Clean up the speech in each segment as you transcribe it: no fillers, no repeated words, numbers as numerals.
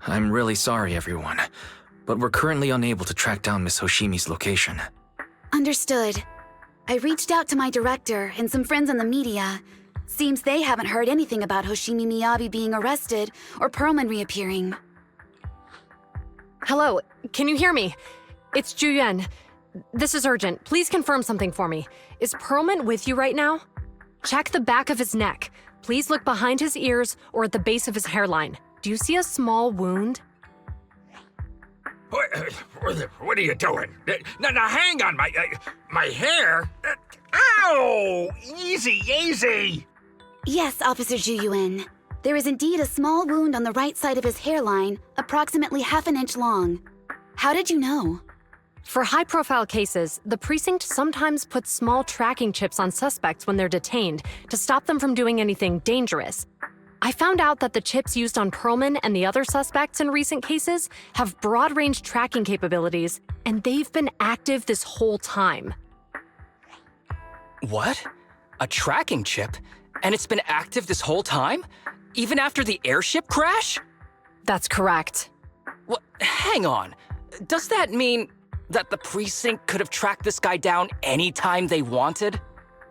I'm really sorry, everyone, but we're currently unable to track down Miss Hoshimi's location. Understood. I reached out to my director and some friends in the media. Seems they haven't heard anything about Hoshimi Miyabi being arrested or Perlman reappearing. Hello, can you hear me? It's Juyuan. This is urgent. Please confirm something for me. Is Perlman with you right now? Check the back of his neck. Please look behind his ears or at the base of his hairline. Do you see a small wound? What are you doing? Now hang on, my hair? Ow! Easy, easy! Yes, Officer Juyuan. There is indeed a small wound on the right side of his hairline, approximately half an inch long. How did you know? For high-profile cases, the precinct sometimes puts small tracking chips on suspects when they're detained to stop them from doing anything dangerous. I found out that the chips used on Perlman and the other suspects in recent cases have broad-range tracking capabilities, and they've been active this whole time. What? A tracking chip? And it's been active this whole time? Even after the airship crash? That's correct. What? Hang on. Does that mean that the precinct could have tracked this guy down anytime they wanted?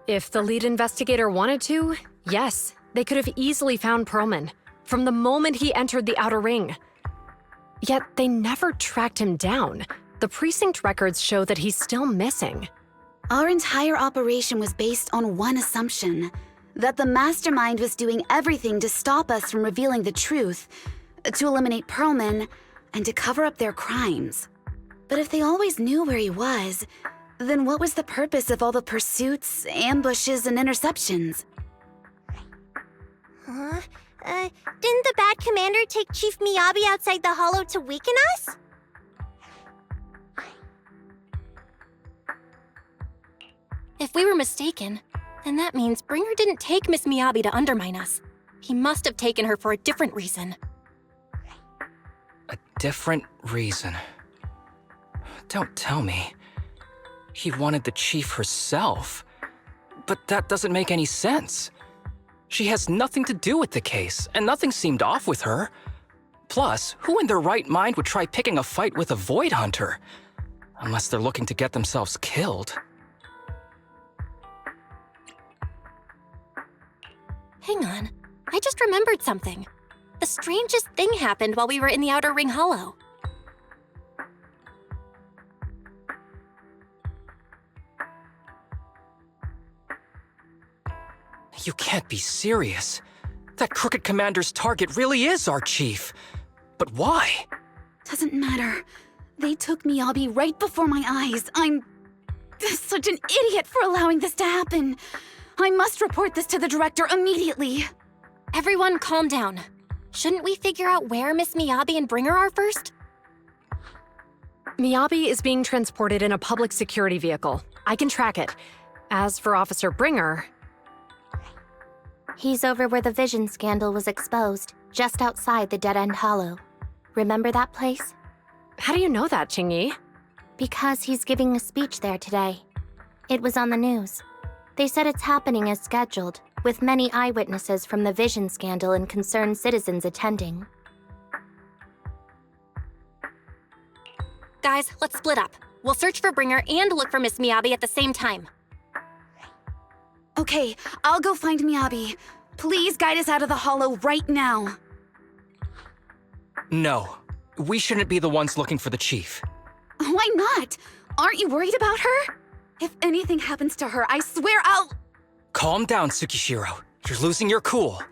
If the lead investigator wanted to, yes. They could have easily found Perlman from the moment he entered the outer ring. Yet they never tracked him down. The precinct records show that he's still missing. Our entire operation was based on one assumption, that the mastermind was doing everything to stop us from revealing the truth, to eliminate Perlman, and to cover up their crimes. But if they always knew where he was, then what was the purpose of all the pursuits, ambushes, and interceptions? Didn't the bad commander take Chief Miyabi outside the hollow to weaken us? If we were mistaken, then that means Bringer didn't take Miss Miyabi to undermine us. He must have taken her for a different reason. A different reason? Don't tell me. He wanted the chief herself. But that doesn't make any sense. She has nothing to do with the case, and nothing seemed off with her. Plus, who in their right mind would try picking a fight with a Void Hunter? Unless they're looking to get themselves killed. Hang on, I just remembered something. The strangest thing happened while we were in the Outer Ring Hollow. You can't be serious. That crooked commander's target really is our chief. But why? Doesn't matter. They took Miyabi right before my eyes. I'm such an idiot for allowing this to happen. I must report this to the director immediately. Everyone calm down. Shouldn't we figure out where Miss Miyabi and Bringer are first? Miyabi is being transported in a public security vehicle. I can track it. As for Officer Bringer... He's over where the vision scandal was exposed, just outside the Dead End Hollow. Remember that place? How do you know that, Qingyi? Because he's giving a speech there today. It was on the news. They said it's happening as scheduled, with many eyewitnesses from the vision scandal and concerned citizens attending. Guys, let's split up. We'll search for Bringer and look for Miss Miyabi at the same time. Okay, I'll go find Miyabi. Please guide us out of the hollow right now. No. We shouldn't be the ones looking for the chief. Why not? Aren't you worried about her? If anything happens to her, I swear I'll... Calm down, Tsukishiro. You're losing your cool.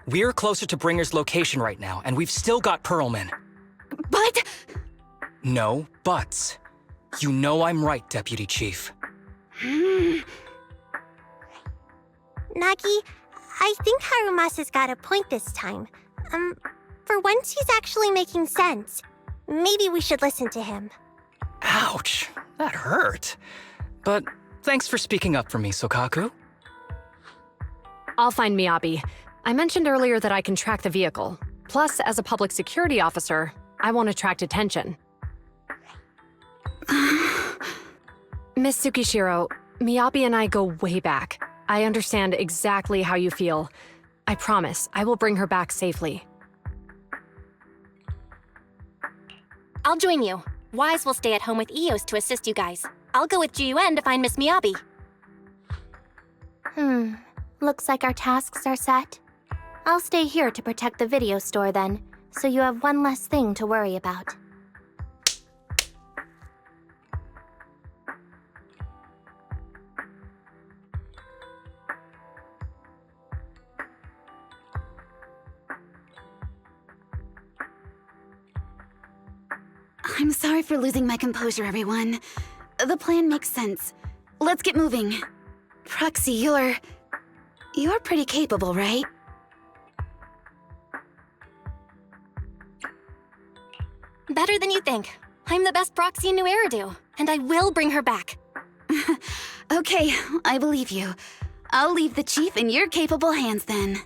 We're closer to Bringer's location right now, and we've still got Perlman. But... No buts. You know I'm right, Deputy Chief. Nagi, I think Harumasa's got a point this time. For once he's actually making sense. Maybe we should listen to him. Ouch, that hurt. But thanks for speaking up for me, Sokaku. I'll find Miyabi. I mentioned earlier that I can track the vehicle. Plus, as a public security officer, I won't attract attention. Miss Tsukishiro, Miyabi and I go way back. I understand exactly how you feel. I promise, I will bring her back safely. I'll join you. Wise will stay at home with Eos to assist you guys. I'll go with GUN to find Miss Miyabi. Looks like our tasks are set. I'll stay here to protect the video store then, so you have one less thing to worry about. I'm sorry for losing my composure, everyone. The plan makes sense. Let's get moving. Proxy, you're pretty capable, right? Better than you think. I'm the best proxy in New Eridu, and I will bring her back. Okay, I believe you. I'll leave the chief in your capable hands then.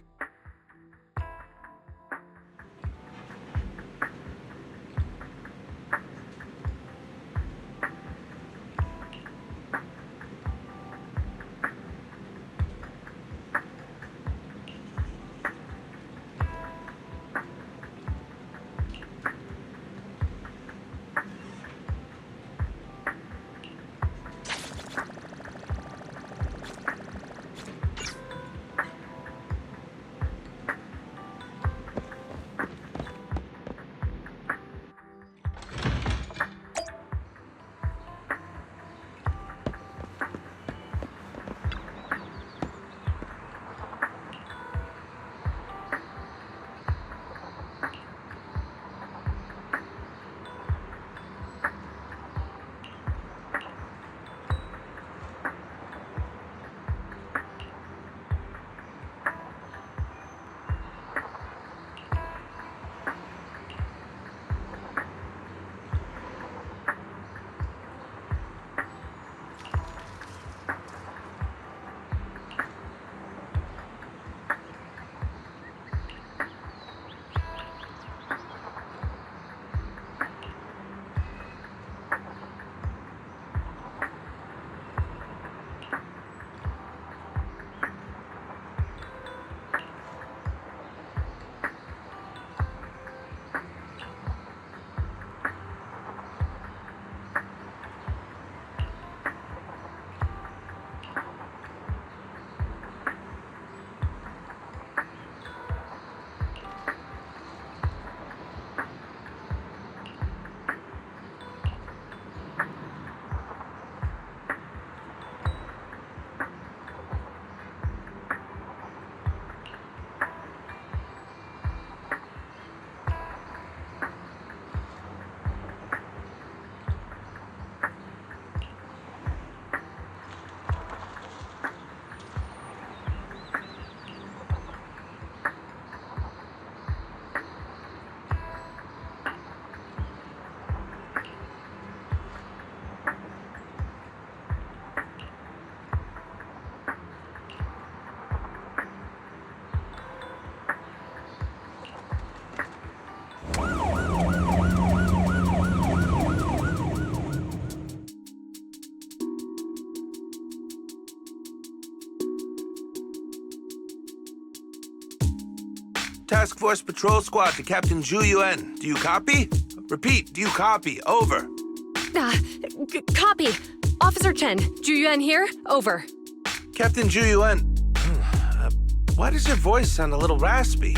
Task Force Patrol Squad to Captain Zhu Yuan. Do you copy? Repeat, do you copy? Over. Copy. Officer Chen, Zhu Yuan here. Over. Captain Zhu Yuan, why does your voice sound a little raspy?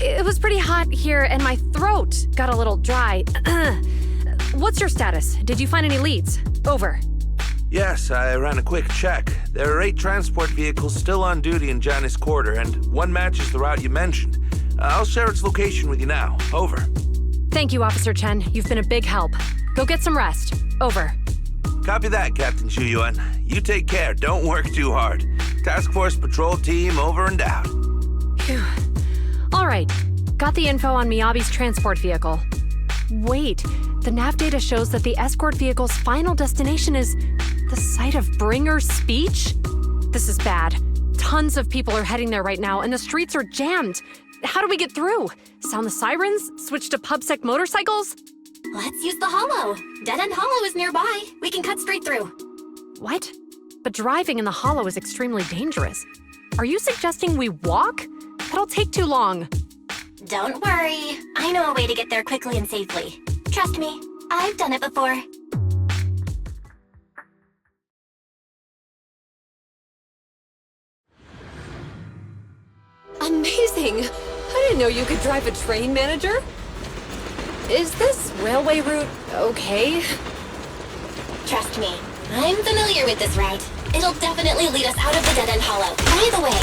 It was pretty hot here and my throat got a little dry. What's your status? Did you find any leads? Over. Yes, I ran a quick check. There are 8 transport vehicles still on duty in Janus Quarter, and one matches the route you mentioned. I'll share its location with you now. Over. Thank you, Officer Chen. You've been a big help. Go get some rest. Over. Copy that, Captain Zhu Yuan. You take care. Don't work too hard. Task Force Patrol Team over and out. Phew. All right. Got the info on Miyabi's transport vehicle. Wait, the nav data shows that the escort vehicle's final destination is the site of Bringer's speech? This is bad. Tons of people are heading there right now, and the streets are jammed. How do we get through? Sound the sirens? Switch to PubSec motorcycles? Let's use the hollow. Dead End Hollow is nearby. We can cut straight through. What? But driving in the hollow is extremely dangerous. Are you suggesting we walk? That'll take too long. Don't worry. I know a way to get there quickly and safely. Trust me, I've done it before. Amazing! I didn't know you could drive a train, manager. Is this railway route okay? Trust me, I'm familiar with this route. It'll definitely lead us out of the dead-end hollow. By the way,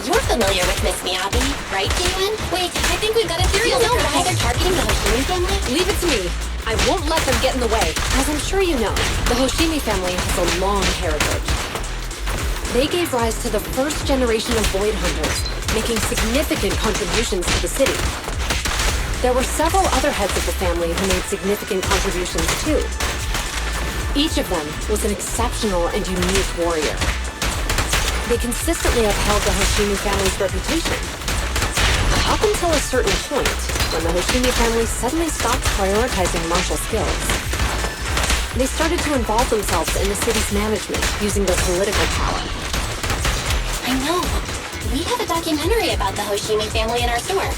you're familiar with Miss Miyabi, right, Jun? Wait, I think we've got a theory. Do you know why they're targeting the Hoshimi family? Leave it to me. I won't let them get in the way. As I'm sure you know, the Hoshimi family has a long heritage. They gave rise to the first generation of void hunters, making significant contributions to the city. There were several other heads of the family who made significant contributions too. Each of them was an exceptional and unique warrior. They consistently upheld the Hoshimi family's reputation. Up until a certain point, when the Hoshimi family suddenly stopped prioritizing martial skills. They started to involve themselves in the city's management using their political power. I know. We have a documentary about the Hoshimi family in our store.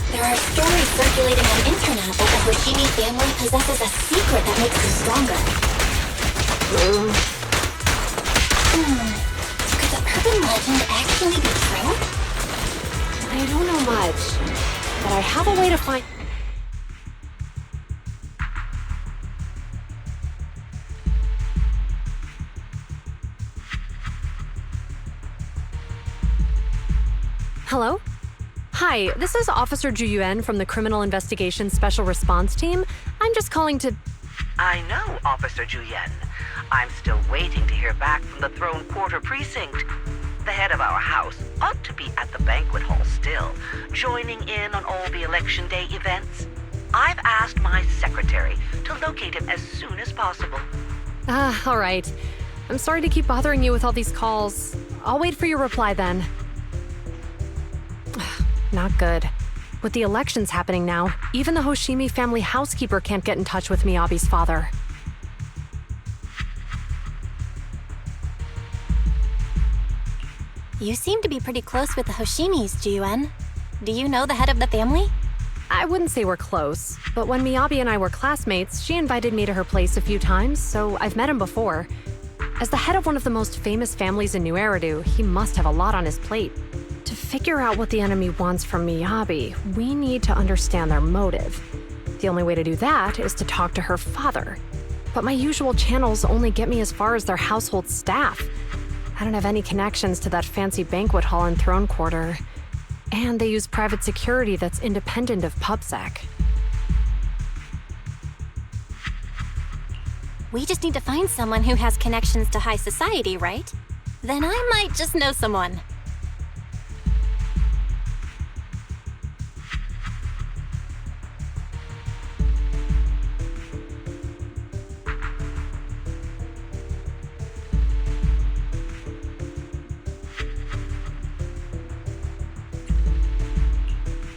There are stories circulating on the internet that the Hoshimi family possesses a secret that makes them stronger. Could the urban legend actually be true? I don't know much, but I have a way to find... Hello? Hi, this is Officer Ju Yuan from the Criminal Investigation Special Response Team. I'm just calling to... I know, Officer Ju Yuan. I'm still waiting to hear back from the Throne Quarter Precinct. The head of our house ought to be at the banquet hall still, joining in on all the Election Day events. I've asked my secretary to locate him as soon as possible. All right. I'm sorry to keep bothering you with all these calls. I'll wait for your reply then. Not good. With the elections happening now, even the Hoshimi family housekeeper can't get in touch with Miyabi's father. You seem to be pretty close with the Hoshimis, Ji-Yuan. Do you know the head of the family? I wouldn't say we're close, but when Miyabi and I were classmates, she invited me to her place a few times, so I've met him before. As the head of one of the most famous families in New Eridu, he must have a lot on his plate. To figure out what the enemy wants from Miyabi, we need to understand their motive. The only way to do that is to talk to her father. But my usual channels only get me as far as their household staff. I don't have any connections to that fancy banquet hall in Throne Quarter. And they use private security that's independent of PubSec. We just need to find someone who has connections to high society, right? Then I might just know someone.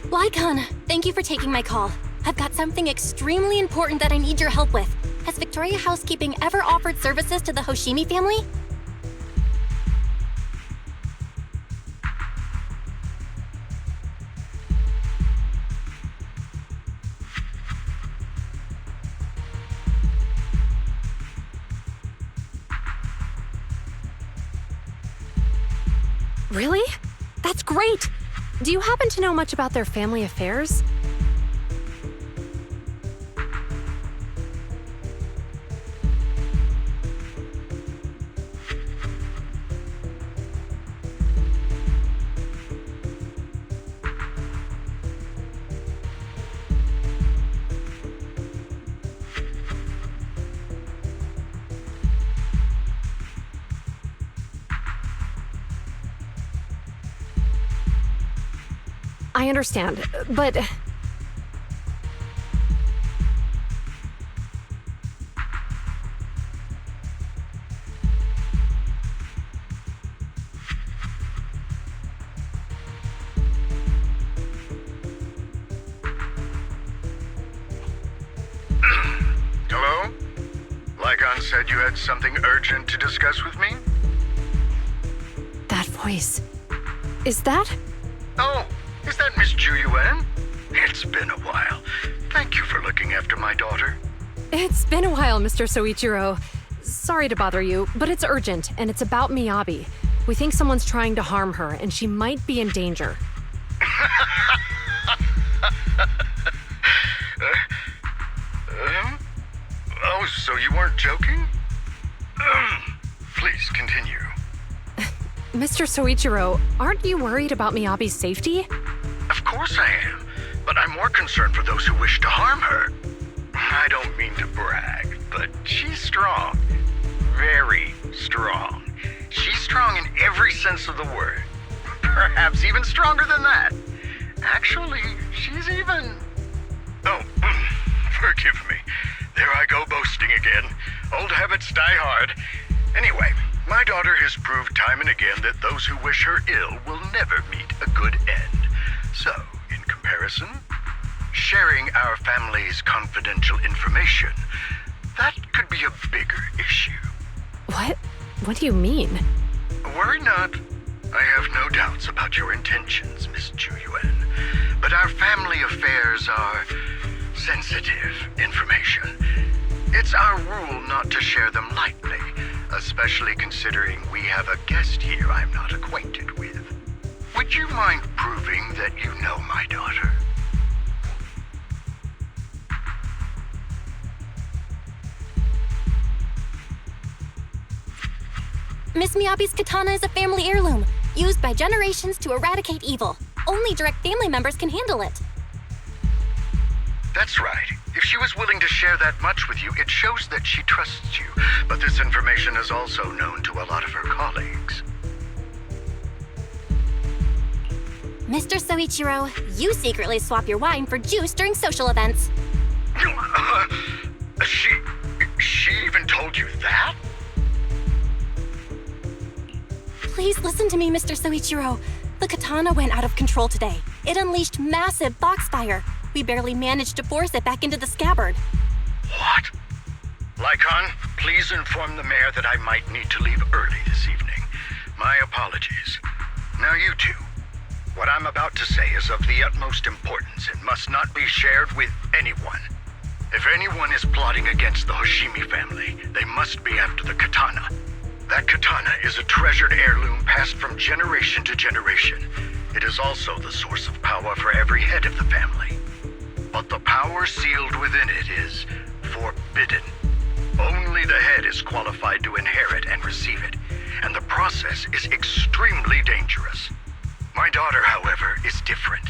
Lycon, thank you for taking my call. I've got something extremely important that I need your help with. Has Victoria Housekeeping ever offered services to the Hoshimi family? Really? That's great! Do you happen to know much about their family affairs? I understand, but... Hello? Lycon said you had something urgent to discuss with me? That voice... Is that... Oh, is that Miss Juyuan? It's been a while. Thank you for looking after my daughter. It's been a while, Mr. Soichiro. Sorry to bother you, but it's urgent, and it's about Miyabi. We think someone's trying to harm her, and she might be in danger. Oh, so you weren't joking? Please continue. Mr. Soichiro, aren't you worried about Miyabi's safety? Of course I am, but I'm more concerned for those who wish to harm her. I don't mean to brag, but she's strong. Very strong. She's strong in every sense of the word. Perhaps even stronger than that. Actually, she's even... Oh, forgive me. There I go boasting again. Old habits die hard. Anyway, my daughter has proved time and again that those who wish her ill will never meet a good end. So, in comparison, sharing our family's confidential information, that could be a bigger issue. What? What do you mean? Worry not. I have no doubts about your intentions, Miss Juyuan. But our family affairs are sensitive information. It's our rule not to share them lightly, especially considering we have a guest here I'm not acquainted with. Would you mind proving that you know my daughter? Miss Miyabi's katana is a family heirloom, used by generations to eradicate evil. Only direct family members can handle it. That's right. If she was willing to share that much with you, it shows that she trusts you. But this information is also known to a lot of her colleagues. Mr. Soichiro, you secretly swap your wine for juice during social events. She even told you that? Please listen to me, Mr. Soichiro. The katana went out of control today. It unleashed massive foxfire. We barely managed to force it back into the scabbard. What? Lycon, please inform the mayor that I might need to leave early this evening. My apologies. Now you two. What I'm about to say is of the utmost importance and must not be shared with anyone. If anyone is plotting against the Hoshimi family, they must be after the katana. That katana is a treasured heirloom passed from generation to generation. It is also the source of power for every head of the family. But the power sealed within it is forbidden. Only the head is qualified to inherit and receive it, and the process is extremely dangerous. My daughter, however, is different.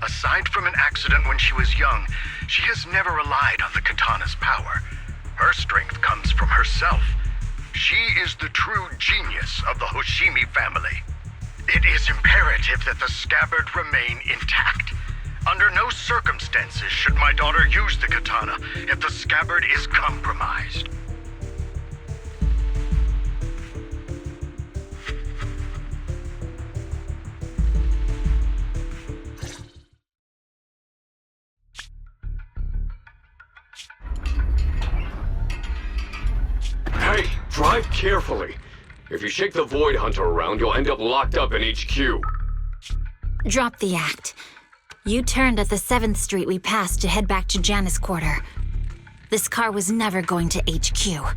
Aside from an accident when she was young, she has never relied on the katana's power. Her strength comes from herself. She is the true genius of the Hoshimi family. It is imperative that the scabbard remain intact. Under no circumstances should my daughter use the katana if the scabbard is compromised. Hey, drive carefully. If you shake the Void Hunter around, you'll end up locked up in HQ. Drop the act. You turned at the 7th Street we passed to head back to Janus Quarter. This car was never going to HQ.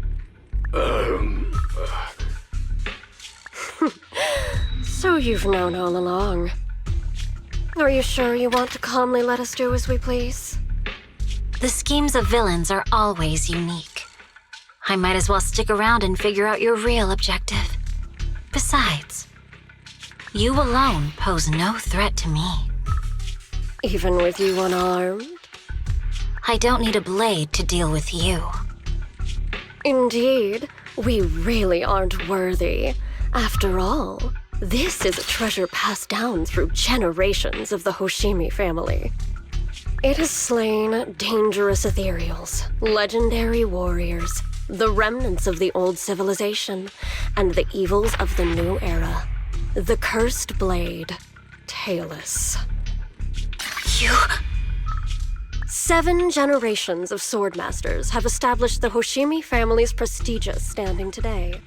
So you've known all along. Are you sure you want to calmly let us do as we please? The schemes of villains are always unique. I might as well stick around and figure out your real objective. Besides, you alone pose no threat to me. Even with you unarmed? I don't need a blade to deal with you. Indeed, we really aren't worthy. After all, this is a treasure passed down through generations of the Hoshimi family. It has slain dangerous Etéreos, legendary warriors, the remnants of the old civilization, and the evils of the new era. The cursed blade, Talus. You... 7 generations of swordmasters have established the Hoshimi family's prestigious standing today.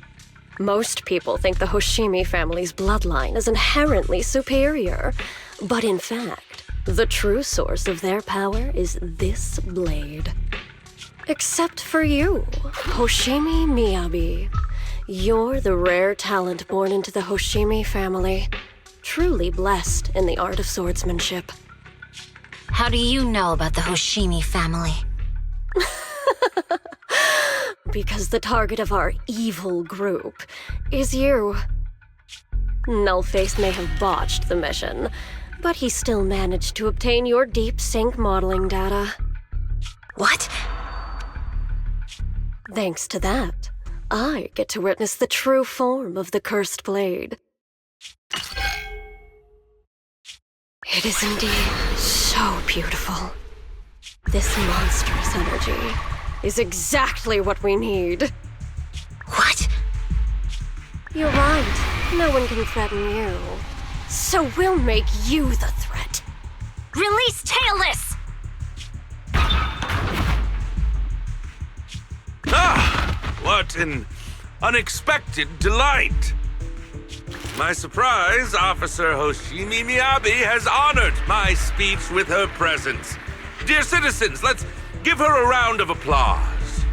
Most people think the Hoshimi family's bloodline is inherently superior, but in fact, The true source of their power is this blade. Except for you, Hoshimi Miyabi. You're the rare talent born into the Hoshimi family. Truly blessed in the art of swordsmanship. How do you know about the Hoshimi family? Because the target of our evil group is you. Nullface may have botched the mission, but he still managed to obtain your deep sync modeling data. What? Thanks to that, I get to witness the true form of the cursed blade. It is indeed so beautiful. This monstrous energy is exactly what we need. What? You're right. No one can threaten you. So we'll make you the threat. Release Tailless! Ah! What an unexpected delight! My surprise, Officer Hoshimi Miyabi has honored my speech with her presence. Dear citizens, let's give her a round of applause.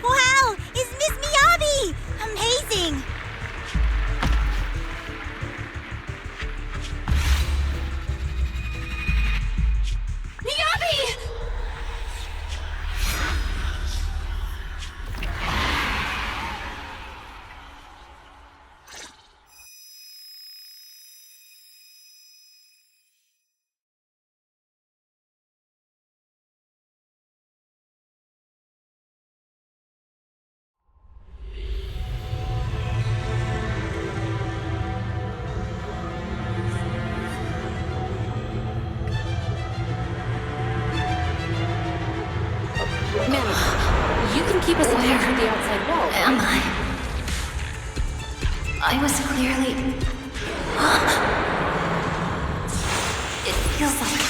Wow! Is Miss Miyabi! Amazing! Miyabi! You can keep us away from the outside wall. Am I? I was clearly... It feels like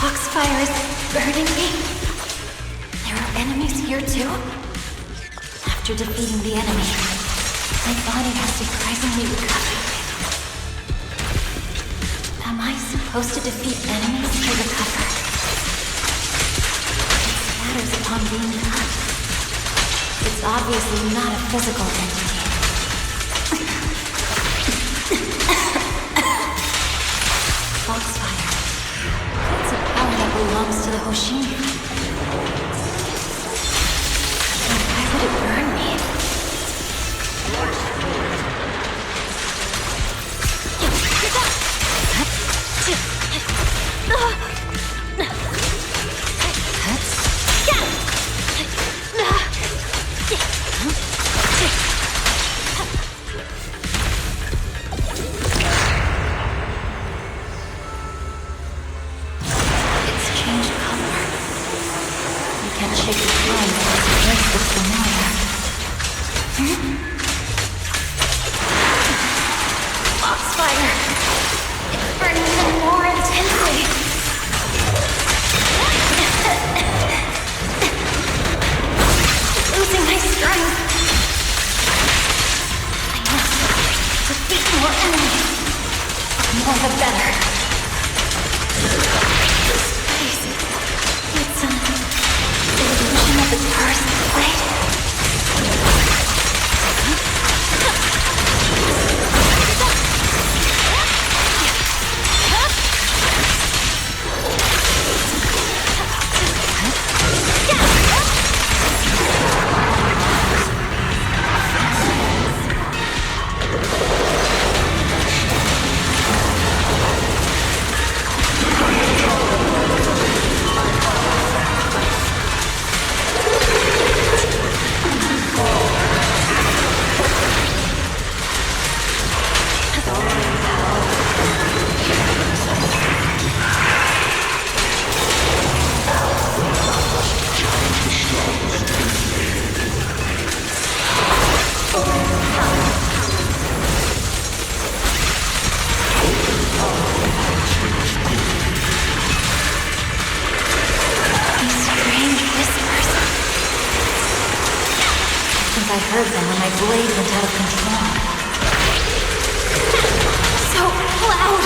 Foxfire is burning me. There are enemies here too? After defeating the enemy, my body has surprisingly recovered. Am I supposed to defeat enemies to recover? Upon being cut. It's obviously not a physical entity. Foxfire. It's a power that belongs to the Hoshimi. Then why would it burn me? I heard them when my blade went out of control. So loud!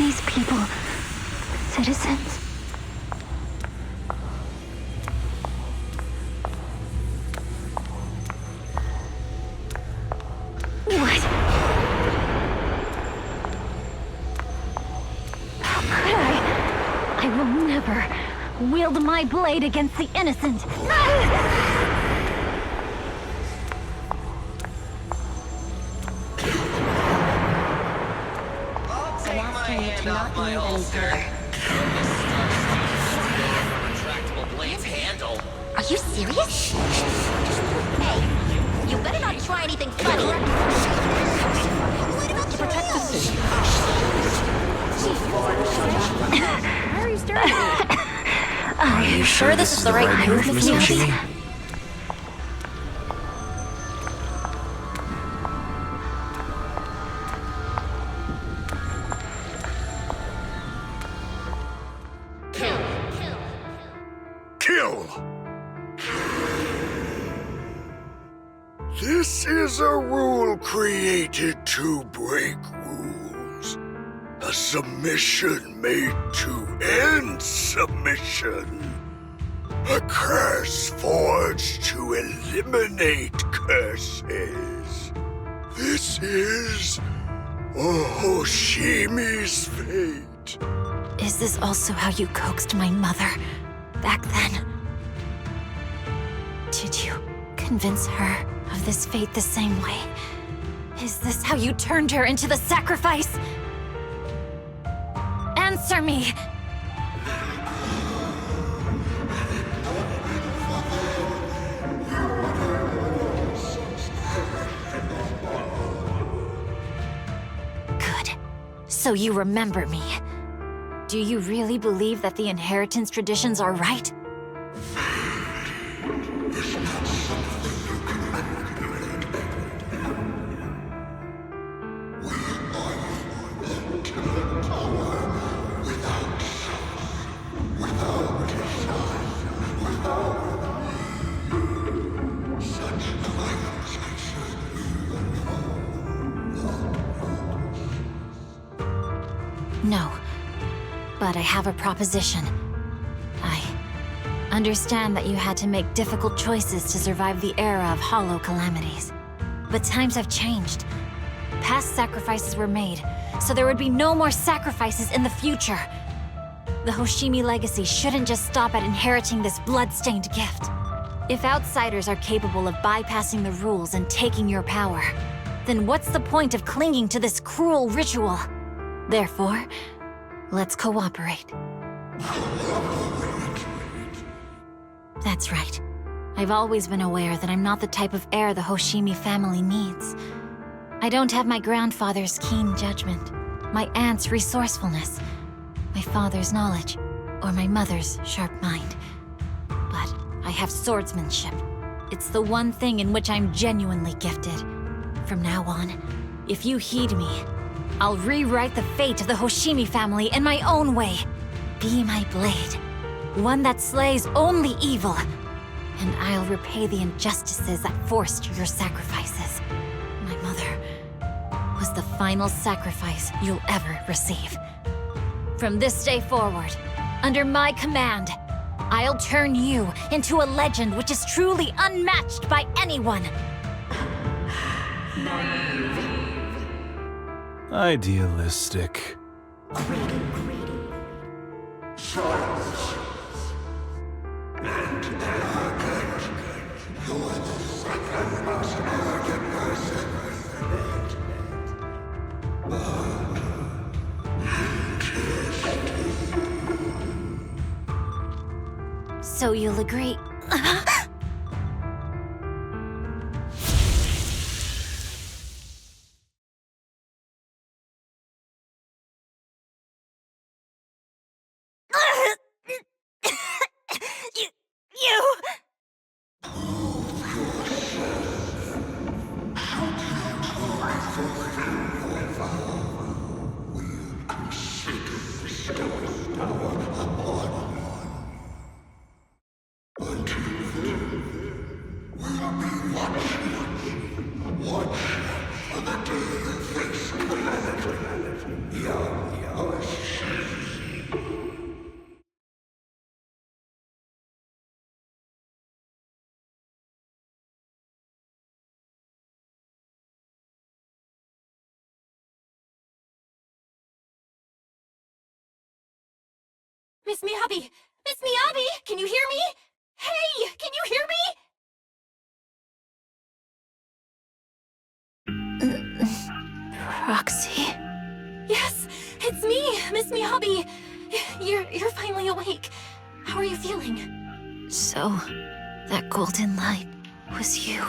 these people citizens? What? How could I? I will never wield my blade against the innocent. My holster. Retractable blades handle. Are you serious? Hey, you better not try anything funny. What about to protect the city? Why are you staring at me? Are you sure this is the right move, Miss Miyabi? This is a rule created to break rules. A submission made to end submission. A curse forged to eliminate curses. This is Hoshimi's fate. Is this also how you coaxed my mother back then? Did you convince her of this fate the same way? Is this how you turned her into the sacrifice? Answer me! Good. So you remember me. Do you really believe that the inheritance traditions are right? No, but I have a proposition. I understand that you had to make difficult choices to survive the era of hollow calamities. But times have changed. Past sacrifices were made, so there would be no more sacrifices in the future. The Hoshimi legacy shouldn't just stop at inheriting this blood-stained gift. If outsiders are capable of bypassing the rules and taking your power, then what's the point of clinging to this cruel ritual? Therefore, let's cooperate. That's right. I've always been aware that I'm not the type of heir the Hoshimi family needs. I don't have my grandfather's keen judgment, my aunt's resourcefulness, my father's knowledge, or my mother's sharp mind. But I have swordsmanship. It's the one thing in which I'm genuinely gifted. From now on, if you heed me, I'll rewrite the fate of the Hoshimi family in my own way. Be my blade, one that slays only evil, and I'll repay the injustices that forced your sacrifices. My mother was the final sacrifice you'll ever receive. From this day forward, under my command, I'll turn you into a legend which is truly unmatched by anyone. Idealistic. So you'll agree? Miss Miyabi! Miss Miyabi! Can you hear me? Hey! Can you hear me? Roxy? Yes, it's me, Miss Miyabi. You're finally awake. How are you feeling? So, that golden light was you.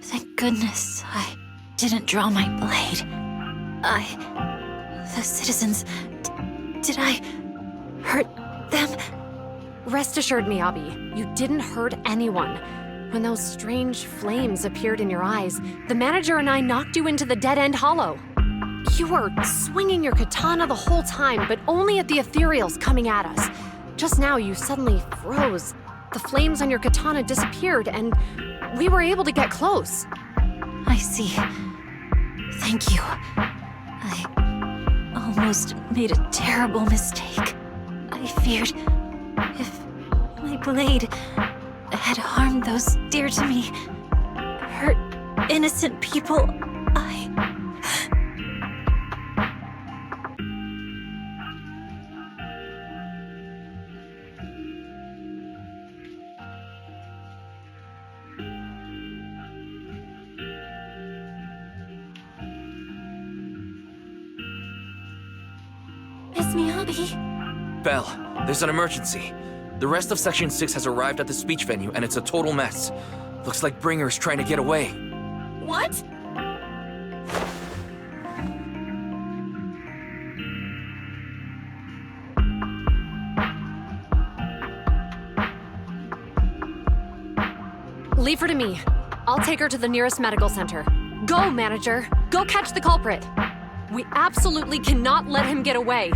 Thank goodness I didn't draw my blade. The citizens... did I hurt them? Rest assured, Miyabi, you didn't hurt anyone. When those strange flames appeared in your eyes, the manager and I knocked you into the dead-end hollow. You were swinging your katana the whole time, but only at the ethereals coming at us. Just now, you suddenly froze. The flames on your katana disappeared, and we were able to get close. I see. Thank you. I almost made a terrible mistake. I feared if my blade had harmed those dear to me, hurt innocent people, Miss Miyabi? Belle, there's an emergency. The rest of Section 6 has arrived at the speech venue, and it's a total mess. Looks like Bringer's trying to get away. What? Leave her to me. I'll take her to the nearest medical center. Go, manager. Go catch the culprit. We absolutely cannot let him get away.